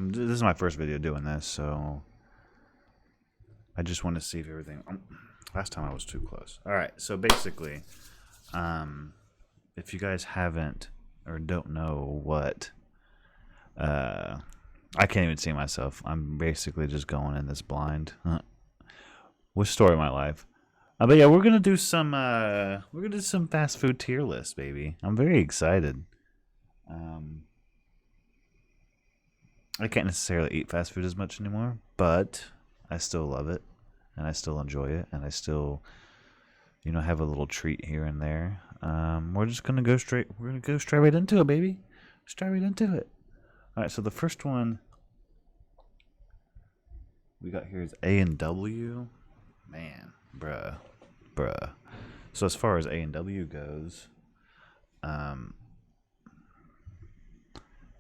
This is my first video doing this, so I just want to see if everything. Last time I was too close. All right, so basically, if you guys haven't or don't know what, I can't even see myself. I'm basically just going in this blind. Which story of my life? But yeah, we're gonna do some fast food tier list, baby. I'm very excited. I can't necessarily eat fast food as much anymore, but I still love it, and I still enjoy it, and I still, have a little treat here and there. We're just gonna go straight. We're gonna go straight right into it, baby. Straight right into it. All right. So the first one we got here is A&W. Man, bruh. So as far as A&W goes,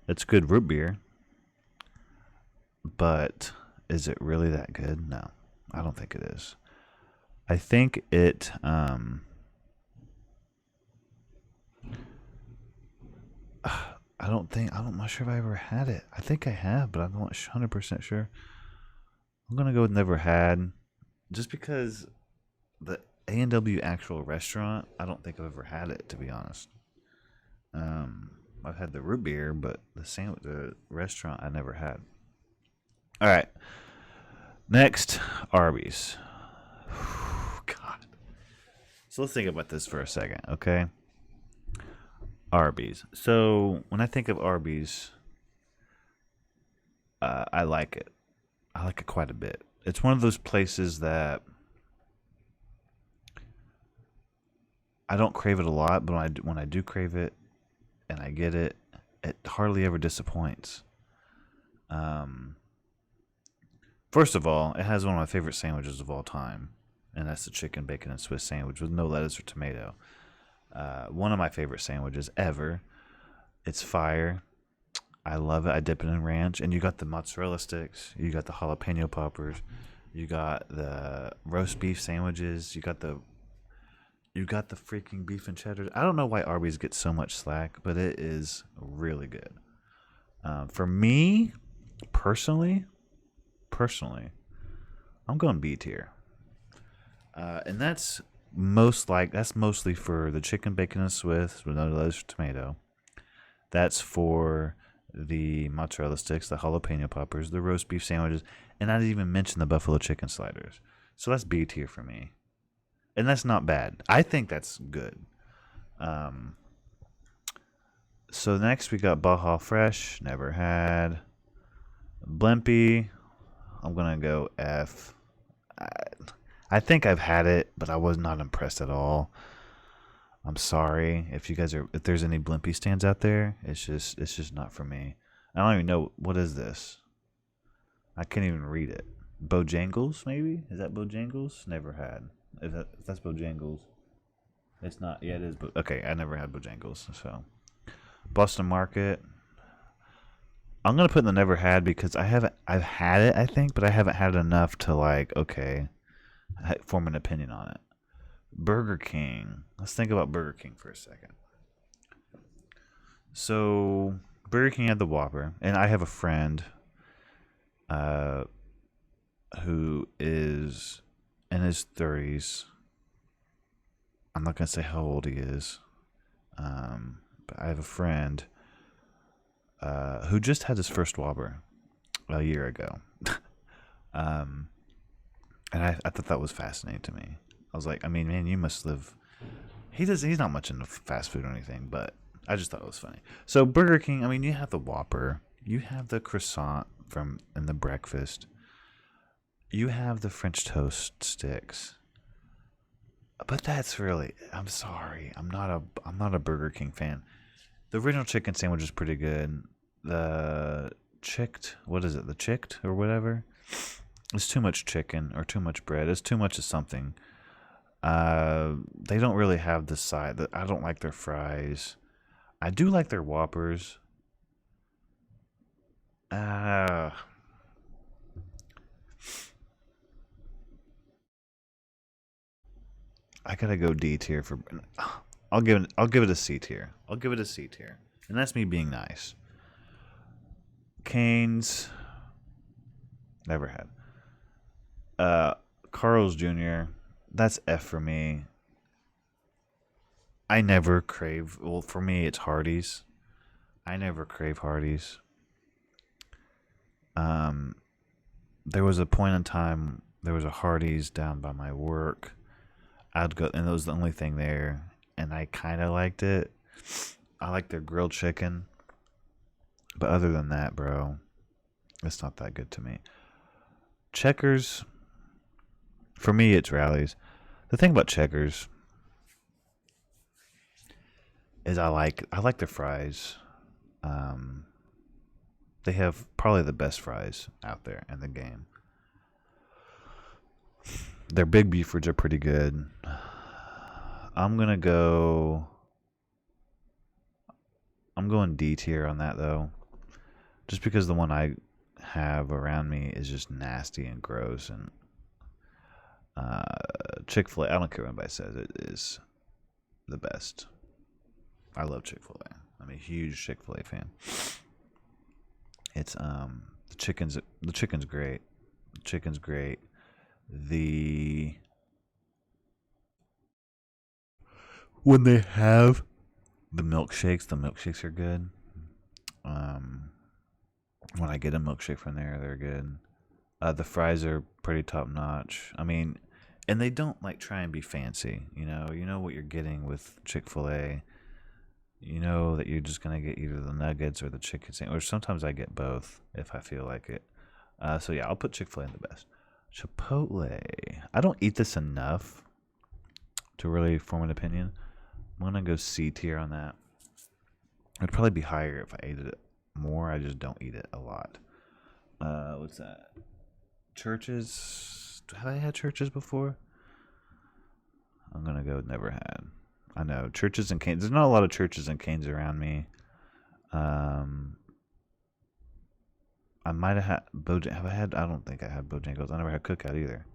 it's good root beer, but is it really that good? No, I don't think it is. I think it, I'm not sure if I ever had it. I think I have, but I'm not 100% sure. I'm going to go with never had, just because the A&W actual restaurant, I don't think I've ever had it, to be honest. I've had the root beer, but the restaurant I never had. All right. Next, Arby's. God. So let's think about this for a second, okay? Arby's. So when I think of Arby's, I like it. I like it quite a bit. It's one of those places that I don't crave it a lot, but when I do crave it and I get it, it hardly ever disappoints. First of all, it has one of my favorite sandwiches of all time, and that's the chicken, bacon, and Swiss sandwich with no lettuce or tomato. One of my favorite sandwiches ever. It's fire. I love it. I dip it in ranch, and you got the mozzarella sticks, you got the jalapeno poppers, you got the roast beef sandwiches, you got the freaking beef and cheddar. I don't know why Arby's gets so much slack, but it is really good. For me, personally, I'm going B tier, and that's mostly for the chicken, bacon, and Swiss with no lettuce or tomato. That's for the mozzarella sticks, the jalapeno poppers, the roast beef sandwiches, and I didn't even mention the buffalo chicken sliders. So that's B tier for me. And that's not bad. I think that's good. So next we got Baja Fresh. Never had. Blimpie. I'm going to go F. I think I've had it, but I was not impressed at all. I'm sorry if there's any Blimpie stands out there. It's just not for me. I don't even know, what is this? I can't even read it. Bojangles, maybe? Is that Bojangles? Never had. If that's Bojangles, it's not. Yeah, it is. But okay, I never had Bojangles. So, Boston Market. I'm gonna put in the never had because I've had it, I think, but I haven't had it enough to form an opinion on it. Burger King. Let's think about Burger King for a second. So Burger King had the Whopper, and I have a friend, who is in his 30s. I'm not gonna say how old he is, but I have a friend who just had his first Whopper a year ago, and I thought that was fascinating to me. I was like, I mean, man, you must live. He's not much into fast food or anything, but I just thought it was funny. So Burger King, I mean, you have the Whopper, you have the croissant in the breakfast. You have the French toast sticks, but that's really. I'm sorry, I'm not a Burger King fan. The original chicken sandwich is pretty good. The what is it? The chicked or whatever. It's too much chicken or too much bread. It's too much of something. They don't really have the side. I don't like their fries. I do like their Whoppers. I gotta go D tier for. I'll give it a C tier. And that's me being nice. Canes, never had. Carl's Jr., that's F for me. I never crave, well, for me, it's Hardee's. I never crave Hardee's. Um, there was a point in time, there was a Hardee's down by my work. I'd go, and it was the only thing there, and I kind of liked it. I like their grilled chicken, but other than that, bro, it's not that good to me. Checkers, for me, it's Rallies. The thing about Checkers is I like their fries. Um, they have probably the best fries out there in the game. Their big beefers are pretty good. I'm gonna go. I'm going D tier on that though, just because the one I have around me is just nasty and gross. And Chick-fil-A, I don't care what anybody says, it is the best. I love Chick-fil-A. I'm a huge Chick-fil-A fan. It's the chicken's great. The chicken's great. The when they have the milkshakes are good. Um, when I get a milkshake from there, they're good. The fries are pretty top notch. I mean, and they don't like try and be fancy. You know what you're getting with Chick-fil-A. You know that you're just gonna get either the nuggets or the chicken sandwich. Or sometimes I get both if I feel like it. So yeah, I'll put Chick-fil-A in the best. Chipotle. I don't eat this enough to really form an opinion. I'm gonna go C tier on that. It'd probably be higher if I ate it more. I just don't eat it a lot. What's that? Churches. Have I had churches before? I'm gonna go never had. I know churches and canes. There's not a lot of churches and canes around me. Um, I might have had Bojangles. Have I had? I don't think I had Bojangles. I never had Cookout either.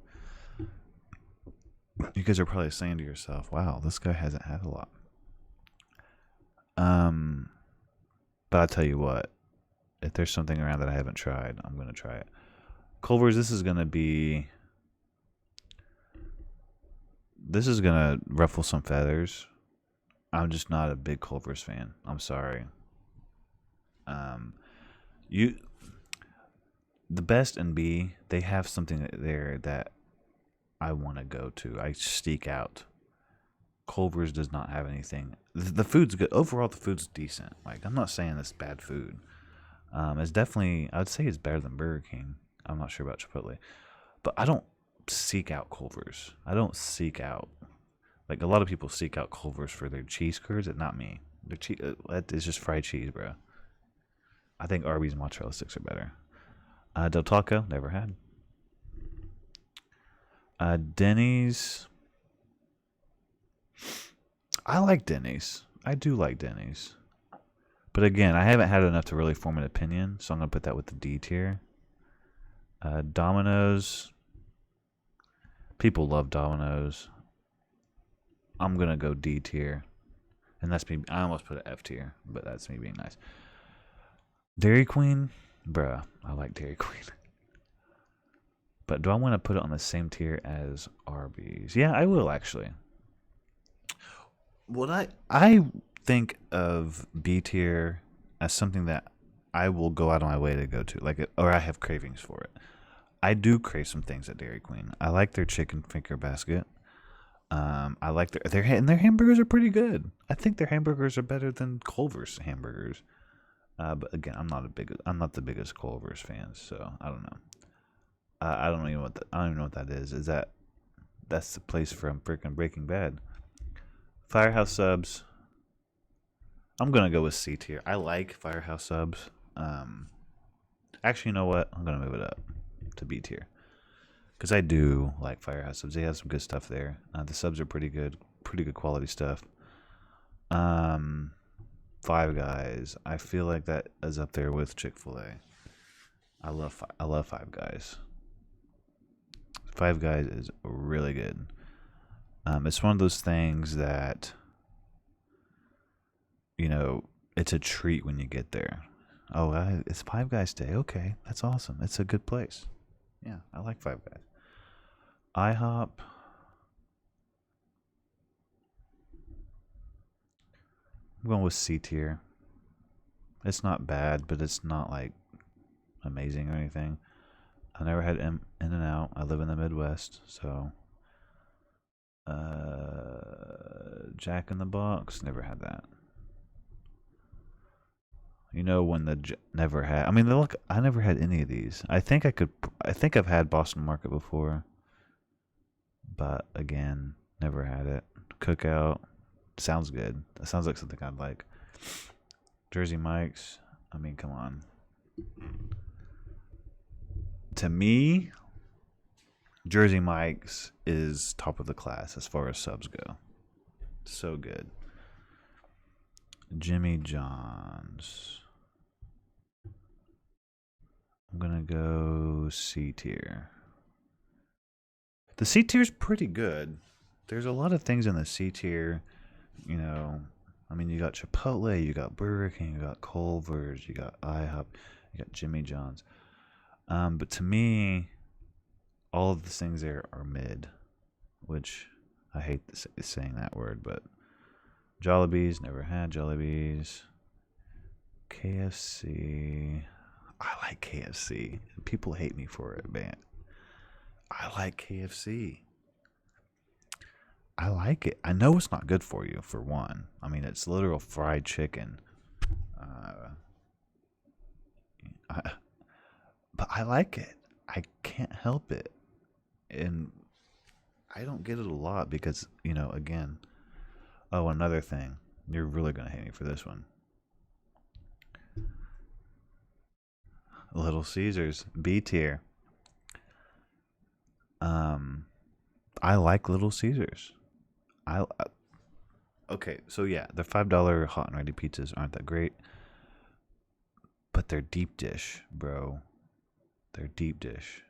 You guys are probably saying to yourself, "Wow, this guy hasn't had a lot." Um, but I'll tell you what. If there's something around that I haven't tried, I'm gonna try it. Culver's. This is gonna ruffle some feathers. I'm just not a big Culver's fan. I'm sorry. Um, you the best and B, they have something there that I want to go to. I seek out. Culver's does not have anything. The food's good. Overall, the food's decent. Like, I'm not saying it's bad food. It's definitely, I would say it's better than Burger King. I'm not sure about Chipotle. But I don't seek out Culver's. I don't seek out, like, a lot of people seek out Culver's for their cheese curds. It's not me. It's just fried cheese, bro. I think Arby's mozzarella sticks are better. Del Taco, never had. Denny's. I like Denny's. I do like Denny's. But again, I haven't had enough to really form an opinion, so I'm going to put that with the D tier. Domino's. People love Domino's. I'm going to go D tier. And that's me. I almost put an F tier, but that's me being nice. Dairy Queen. Bruh, I like Dairy Queen. But do I want to put it on the same tier as Arby's? Yeah, I will actually. What I think of B tier as something that I will go out of my way to go to, like, or I have cravings for it. I do crave some things at Dairy Queen. I like their chicken finger basket. I like their hamburgers are pretty good. I think their hamburgers are better than Culver's hamburgers. But again, I'm not the biggest Culver's fan, so I don't know. I don't even know what that is. That's the place from freaking Breaking Bad? Firehouse subs. I'm gonna go with C tier. I like Firehouse subs. Actually, you know what? I'm gonna move it up to B tier because I do like Firehouse subs. They have some good stuff there. The subs are pretty good quality stuff. Five Guys. I feel like that is up there with Chick-fil-A. I love Five Guys. Five Guys is really good. It's one of those things that, it's a treat when you get there. Oh, it's Five Guys Day. Okay, that's awesome. It's a good place. Yeah, I like Five Guys. IHOP. I'm going with C tier. It's not bad, but it's not like amazing or anything. I never had In-N-Out. I live in the Midwest, so Jack in the Box, never had that. You know when never had. I mean, look, I never had any of these. I think I could. I think I've had Boston Market before, but again, never had it. Cookout sounds good. That sounds like something I'd like. Jersey Mike's. I mean, come on. To me, Jersey Mike's is top of the class as far as subs go. So good. Jimmy John's. I'm gonna go C tier. The C tier is pretty good. There's a lot of things in the C tier. You know, I mean, you got Chipotle, you got Burger King, you got Culver's, you got IHOP, you got Jimmy John's. But to me, all of the things there are mid, which I hate saying that word, but Jollibee's, never had Jollibee's. KFC. I like KFC. People hate me for it, man. I like KFC. I like it. I know it's not good for you, for one. I mean, it's literal fried chicken. Uh, but I like it. I can't help it. And I don't get it a lot because, again. Oh, another thing. You're really going to hate me for this one. Little Caesars, B tier. I like Little Caesars. Okay, so yeah, the $5 hot and ready pizzas aren't that great, but they're deep dish, bro. They're deep dish.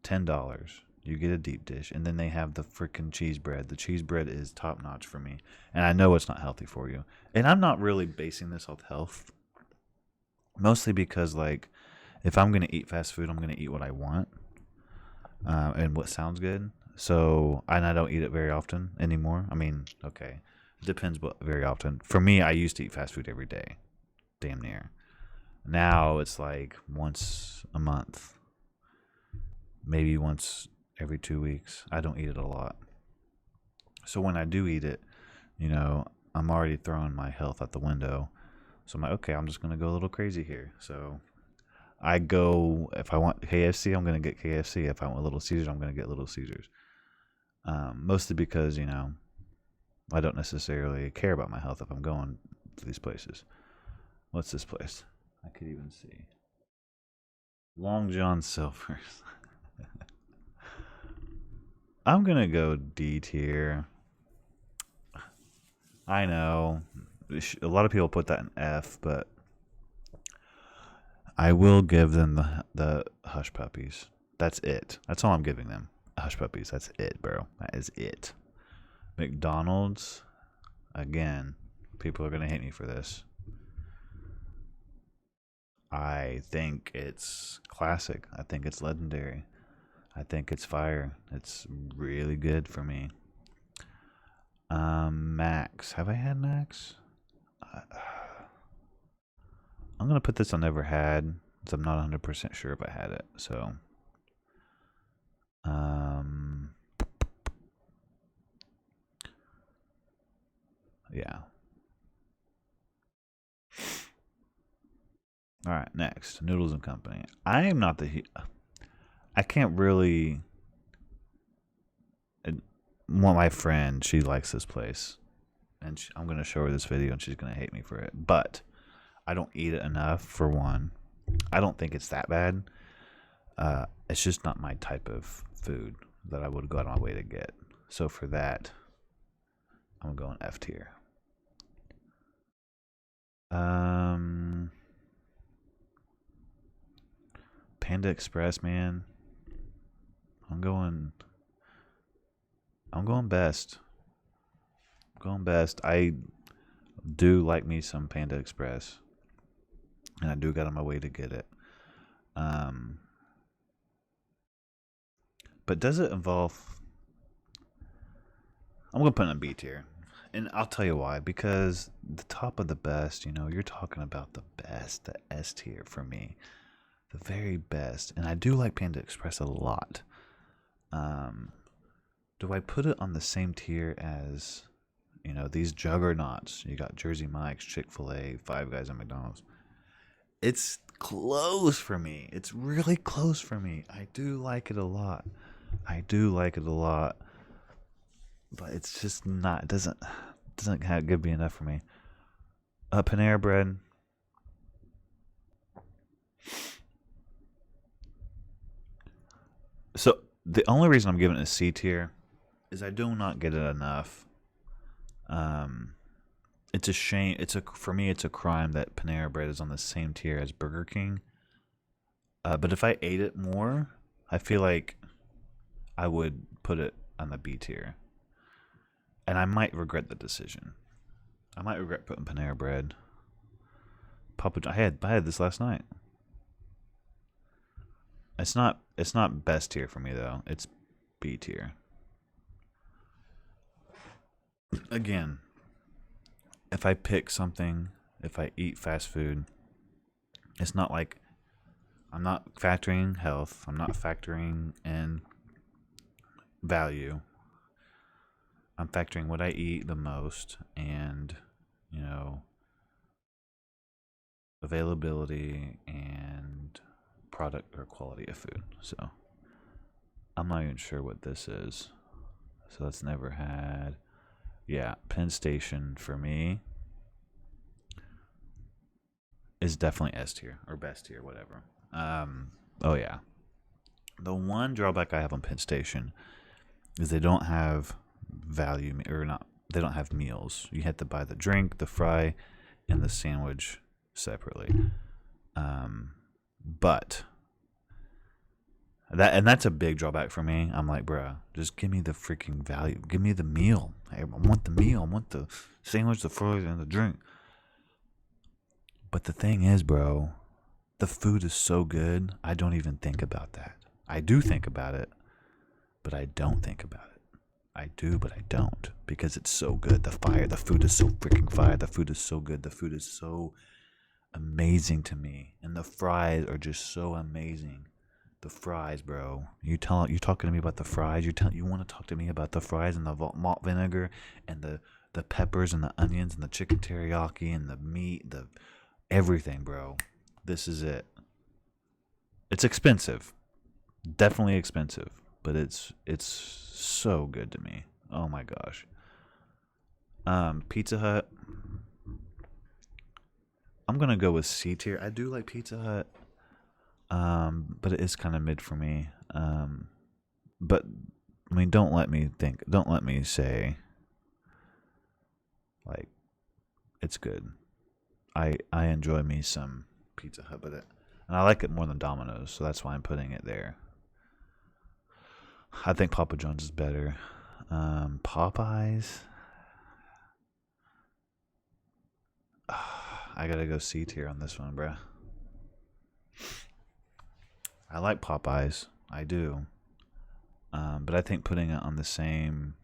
$10. You get a deep dish, and then they have the freaking cheese bread. The cheese bread is top notch for me, and I know it's not healthy for you. And I'm not really basing this off health, mostly because like, if I'm gonna eat fast food, I'm gonna eat what I want, and what sounds good. So, and I don't eat it very often anymore. I mean, okay, it depends, but very often. For me, I used to eat fast food every day, damn near. Now it's like once a month, maybe once every 2 weeks. I don't eat it a lot. So when I do eat it, I'm already throwing my health out the window. So I'm like, okay, I'm just going to go a little crazy here. So I go, if I want KFC, I'm going to get KFC. If I want Little Caesars, I'm going to get Little Caesars. Mostly because, I don't necessarily care about my health if I'm going to these places. What's this place? I could even see. Long John Silver's. I'm going to go D tier. I know. A lot of people put that in F, but I will give them the Hush Puppies. That's it. That's all I'm giving them. Hush Puppies. That's it, bro. That is it. McDonald's. Again, people are going to hate me for this. I think it's classic. I think it's legendary. I think it's fire. It's really good for me. Max. Have I had Max? I'm going to put this on never had, because I'm not 100% sure if I had it. So, yeah. All right, next. Noodles and Company. I am not I can't really. Well, my friend, she likes this place. And I'm going to show her this video and she's going to hate me for it. But I don't eat it enough, for one. I don't think it's that bad. It's just not my type of food that I would go out of my way to get. So for that, I'm going F tier. Panda Express, man. I'm going best. I'm going best. I do like me some Panda Express. and I do get on my way to get it. Um, but does it involve? I'm gonna put it in B tier, and I'll tell you why. Because the top of the best, you're talking about the best, the S tier for me, the very best, and I do like Panda Express a lot. Um, do I put it on the same tier as these juggernauts? You got Jersey Mike's, Chick-fil-A, Five Guys, and McDonald's. It's close for me. It's really close for me. I do like it a lot. I do like it a lot, but it's just not. It doesn't have good be enough for me. Panera Bread. So the only reason I'm giving it a C tier is I do not get it enough. Um, it's a shame. For me, it's a crime that Panera Bread is on the same tier as Burger King. But if I ate it more, I feel like I would put it on the B tier, and I might regret the decision. I might regret putting Panera Bread. I had this last night. It's not best tier for me though. It's B tier. Again, if I pick something, if I eat fast food, it's not like I'm not factoring health. I'm not factoring in value. I'm factoring what I eat the most and, you know, availability and product or quality of food. So I'm not even sure what this is. So that's never had. Yeah, Penn Station for me is definitely S tier or best tier, whatever. Oh yeah. The one drawback I have on Penn Station is they don't have value or not. They don't have meals. You have to buy the drink, the fry, and the sandwich separately. But that's a big drawback for me. I'm like, bruh, just give me the freaking value. Give me the meal. I want the meal. I want the sandwich, the fries, and the drink. But the thing is, bro, the food is so good. I don't even think about that. I do think about it, but I don't think about it. I do, but I don't because it's so good. The food is so freaking fire. The food is so good. The food is so amazing to me, and the fries are just so amazing. The fries, bro. You talking to me about the fries. You want to talk to me about the fries and the malt vinegar and the peppers and the onions and the chicken teriyaki and the meat, the everything, bro. This is it. It's expensive, definitely expensive, but it's so good to me. Oh my gosh. Pizza Hut. I'm gonna go with C tier. I do like Pizza Hut, but it is kind of mid for me. But I mean, don't let me think. Don't let me say like it's good. I enjoy me some Pizza Hut, and I like it more than Domino's, so that's why I'm putting it there. I think Papa John's is better. Popeyes. I gotta go C tier on this one, bruh. I like Popeyes. I do. But I think putting it on the same.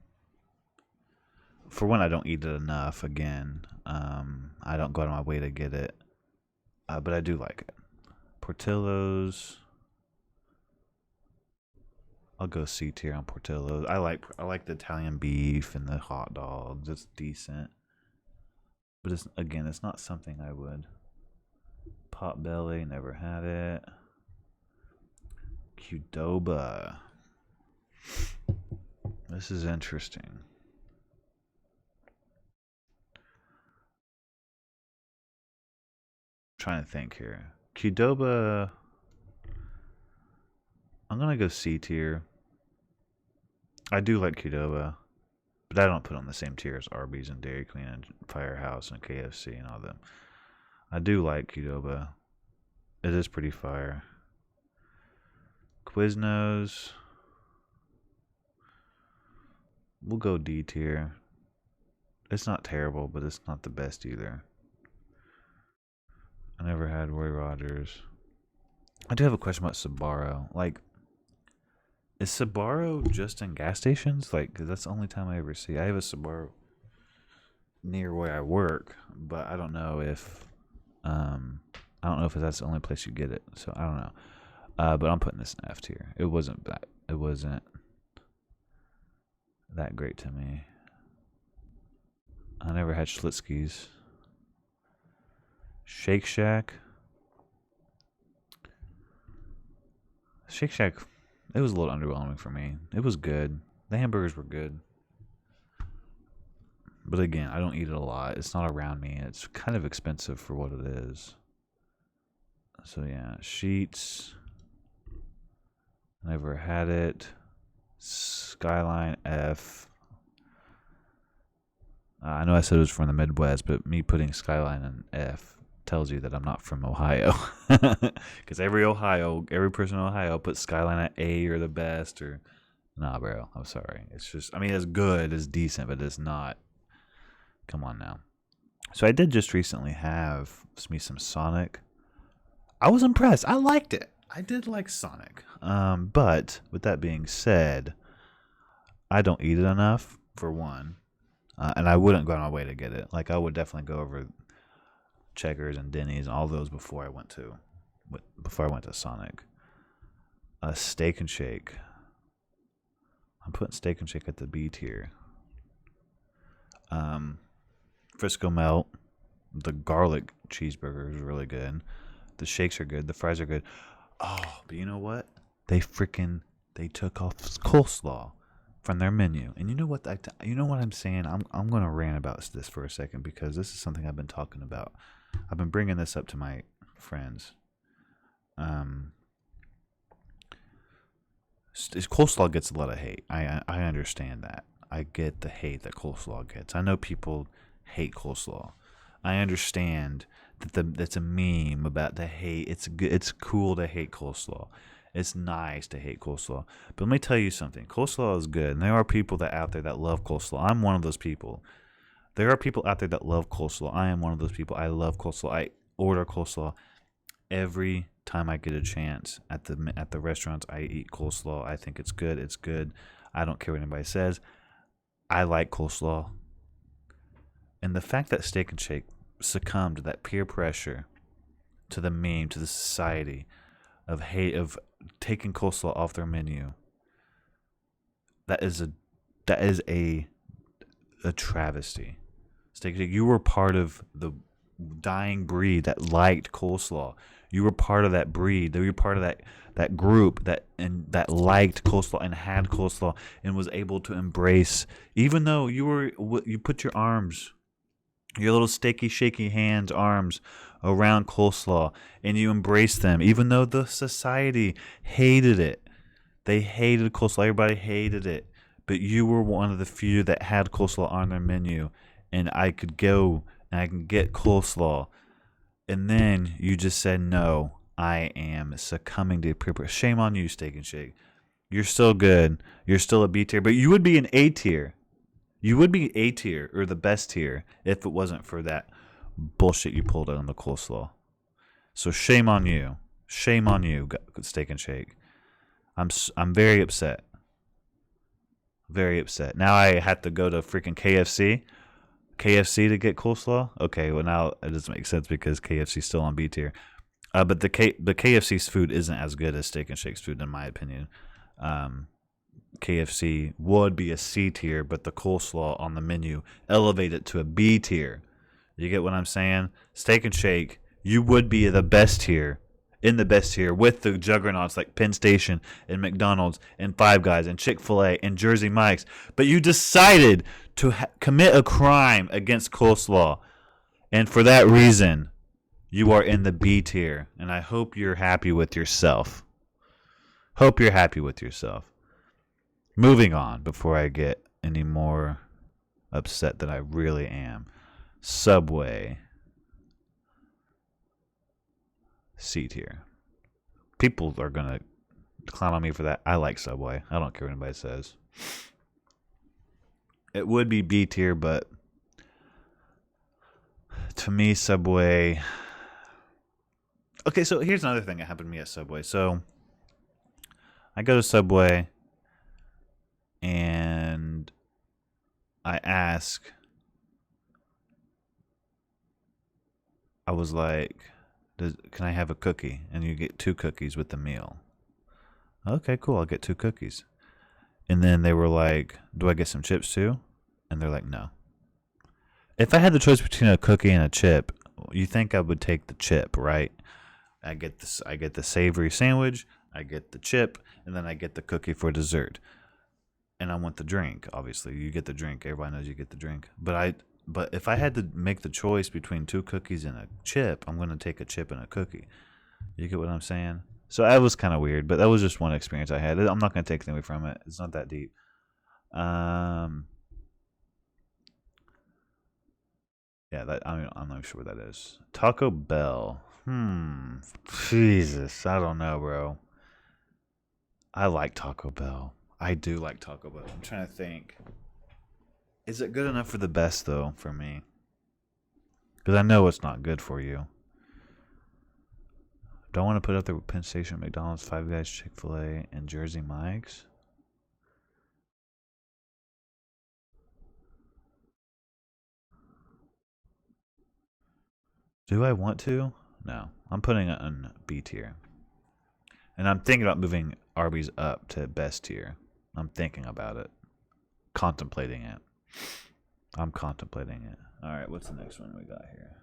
For one, I don't eat it enough. Again, I don't go out of my way to get it. But I do like it. Portillo's. I'll go C tier on Portillo's. I like the Italian beef and the hot dogs. It's decent, but it's not something I would. Potbelly, never had it. Qdoba. This is interesting. Trying to think here. Qdoba. I'm gonna go C tier. I do like Qdoba, but I don't put on the same tier as Arby's and Dairy Queen and Firehouse and KFC and all them. I do like Qdoba. It is pretty fire. Quiznos. We'll go D tier. It's not terrible, but it's not the best either. I never had Roy Rogers. I do have a question about Sbarro. Like, is Sbarro just in gas stations? Like, 'cause that's the only time I ever see. I have a Sbarro near where I work, but um, I don't know if that's the only place you get it. So I don't know. But I'm putting this in F tier. It wasn't that great to me. I never had Schlitzky's. Shake Shack. Shake Shack, it was a little underwhelming for me. It was good. The hamburgers were good. But again, I don't eat it a lot. It's not around me. It's kind of expensive for what it is. So yeah, Sheets. Never had it. Skyline F. I know I said it was from the Midwest, but me putting Skyline in F tells you that I'm not from Ohio. Because every person in Ohio puts Skyline at A or the best or... Nah, bro. I'm sorry. It's just... I mean, it's good. It's decent, but it's not... Come on now. So I did just recently have me some Sonic. I was impressed. I liked it. I did like Sonic. But with that being said, I don't eat it enough, for one. And I wouldn't go on my way to get it. Like, I would definitely go over Checkers and Denny's and all those before I went to Sonic. Steak and Shake. I'm putting Steak and Shake at the B tier. Frisco Melt. The garlic cheeseburger is really good. The shakes are good. The fries are good. Oh, but you know what? They took off coleslaw from their menu. And you know what? You know what I'm saying? I'm going to rant about this for a second because this is something I've been talking about. I've been bringing this up to my friends. Coleslaw gets a lot of hate. I understand that. I get the hate that coleslaw gets. I know people hate coleslaw. I understand that that's a meme about the hate. It's cool to hate coleslaw. It's nice to hate coleslaw. But let me tell you something. Coleslaw is good. And there are people out there that love coleslaw. I'm one of those people. There are people out there that love coleslaw. I am one of those people. I love coleslaw. I order coleslaw every time I get a chance. At the restaurants, I eat coleslaw. I think it's good. It's good. I don't care what anybody says. I like coleslaw. And the fact that Steak and Shake succumbed to that peer pressure, to the meme, to the society of hate, of taking coleslaw off their menu, that is a travesty. Steak and Shake, you were part of the dying breed that liked coleslaw. You were part of that breed. You were part of that group that liked coleslaw and had coleslaw and was able to embrace, even though you put your arms, your little steaky, shaky hands, arms around coleslaw, and you embraced them, even though the society hated it. They hated coleslaw. Everybody hated it. But you were one of the few that had coleslaw on their menu, and I could go and I can get coleslaw. And then you just said, no, I am succumbing to peer pressure. Shame on you, Steak and Shake. You're still good. You're still a B tier, but you would be an A tier. You would be A tier or the best tier if it wasn't for that bullshit you pulled out on the coleslaw. So shame on you. Shame on you, Steak and Shake. I'm very upset. Very upset. Now I have to go to freaking KFC to get coleslaw. Okay, well now it doesn't make sense because KFC's still on B tier. But the KFC's food isn't as good as Steak and Shake's food in my opinion. KFC would be a C tier, but the coleslaw on the menu elevate it to a B tier. You get what I'm saying? Steak and Shake, you would be the best tier, in the best tier with the juggernauts like Penn Station and McDonald's and Five Guys and Chick-fil-A and Jersey Mike's, but you decided to commit a crime against coleslaw, and for that reason, you are in the B tier, and I hope you're happy with yourself. Hope you're happy with yourself. Moving on before I get any more upset than I really am. Subway. C tier. People are going to clown on me for that. I like Subway. I don't care what anybody says. It would be B tier, but to me, Subway, Okay, so here's another thing that happened to me at Subway. So I go to Subway and I ask, I was like, can I have a cookie? And you get 2 cookies with the meal. Okay, cool. I'll get 2 cookies. And then they were like, do I get some chips too? And they're like, no. If I had the choice between a cookie and a chip, you think I would take the chip, right? I get this. I get the savory sandwich. I get the chip, and then I get the cookie for dessert. And I want the drink. Obviously, you get the drink. Everybody knows you get the drink. But if I had to make the choice between 2 cookies and a chip, I'm gonna take a chip and a cookie. You get what I'm saying? So that was kind of weird, but that was just one experience I had. I'm not gonna take anything away from it. It's not that deep. Um, yeah, I'm not sure what that is. Taco Bell. Jesus, I don't know, bro. I like Taco Bell. I do like Taco Bell. I'm trying to think. Is it good enough for the best though for me? Because I know it's not good for you. Don't want to put up the Penn Station, McDonald's, Five Guys, Chick-fil-A, and Jersey Mike's. Do I want to? No. I'm putting it on B tier. And I'm thinking about moving Arby's up to best tier. I'm thinking about it. Contemplating it. I'm contemplating it. Alright, what's the next one we got here?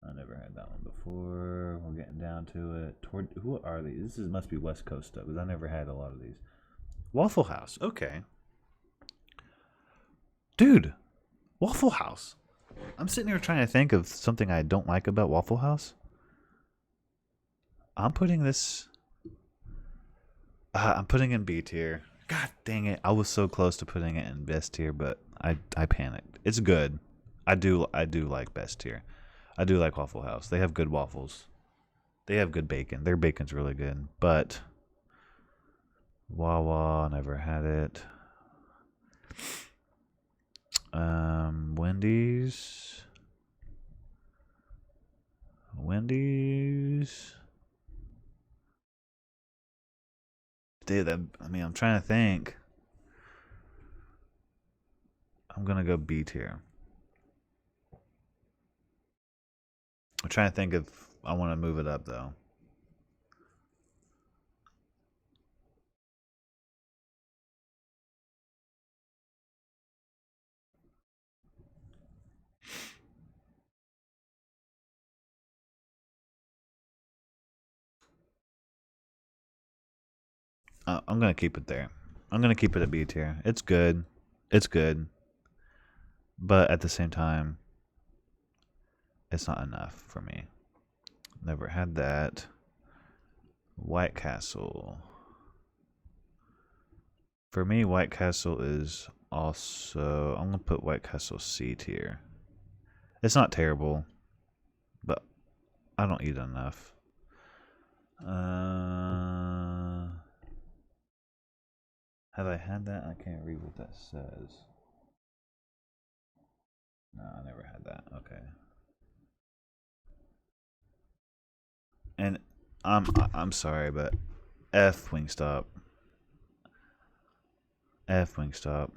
I never had that one before. We're getting down to it. Who are these? Must be West Coast stuff because I never had a lot of these. Waffle House. Okay. Dude, Waffle House. I'm sitting here trying to think of something I don't like about Waffle House. I'm putting this. I'm putting in B tier. God dang it! I was so close to putting it in best tier, but I panicked. It's good. I do like best tier. I do like Waffle House. They have good waffles. They have good bacon. Their bacon's really good. But Wawa, never had it. Wendy's. Wendy's. Dude, I'm trying to think. I'm gonna go B tier. I'm trying to think if I want to move it up though. I'm gonna keep it there. I'm gonna keep it at B tier. It's good. It's good. But at the same time, it's not enough for me. Never had that. White Castle. For me, White Castle is also. I'm gonna put White Castle C tier. It's not terrible, but I don't eat enough. Have I had that? I can't read what that says. No, I never had that. Okay. And I'm sorry, but F Wingstop. F Wingstop.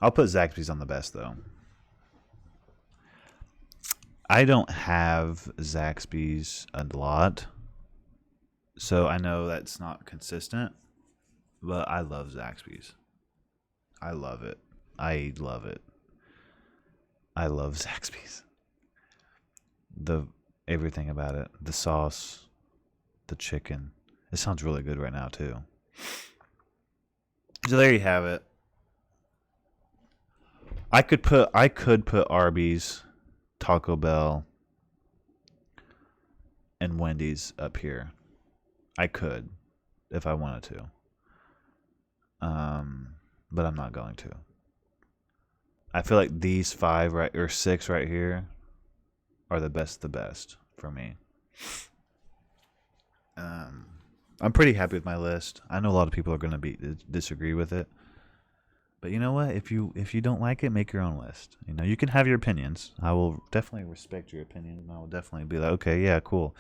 I'll put Zaxby's on the best though. I don't have Zaxby's a lot, so I know that's not consistent. But I love Zaxby's. I love it. I love it. I love Zaxby's. The everything about it, the sauce, the chicken. It sounds really good right now too. So there you have it. I could put Arby's, Taco Bell, and Wendy's up here. I could if I wanted to. But I'm not going to. I feel like these 5 right or 6 right here are the best for me. I'm pretty happy with my list. I know a lot of people are going to disagree with it, But you know what? If you don't like it, make your own list. You know, you can have your opinions. I will definitely respect your opinion, and I will definitely be like, okay, yeah, cool,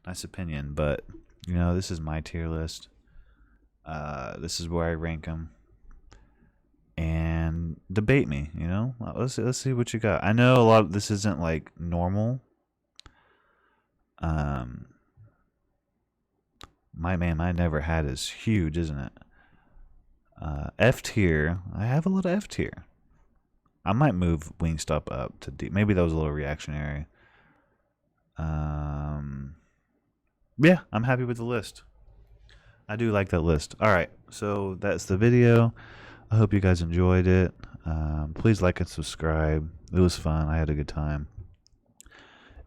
nice opinion. But you know, this is my tier list. This is where I rank them, and debate me. You know, let's see what you got. I know a lot of this isn't like normal. Um, my never had is huge, isn't it? F tier. I have a little F tier. I might move Wingstop up to D. Maybe that was a little reactionary. Yeah, I'm happy with the list. I do like that list. All right, so that's the video. I hope you guys enjoyed it. Please like and subscribe. It was fun. I had a good time.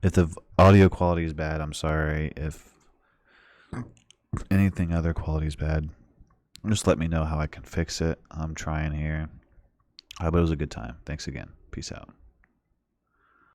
If the audio quality is bad, I'm sorry. If anything other quality is bad, just let me know how I can fix it. I'm trying here. But it was a good time. Thanks again. Peace out.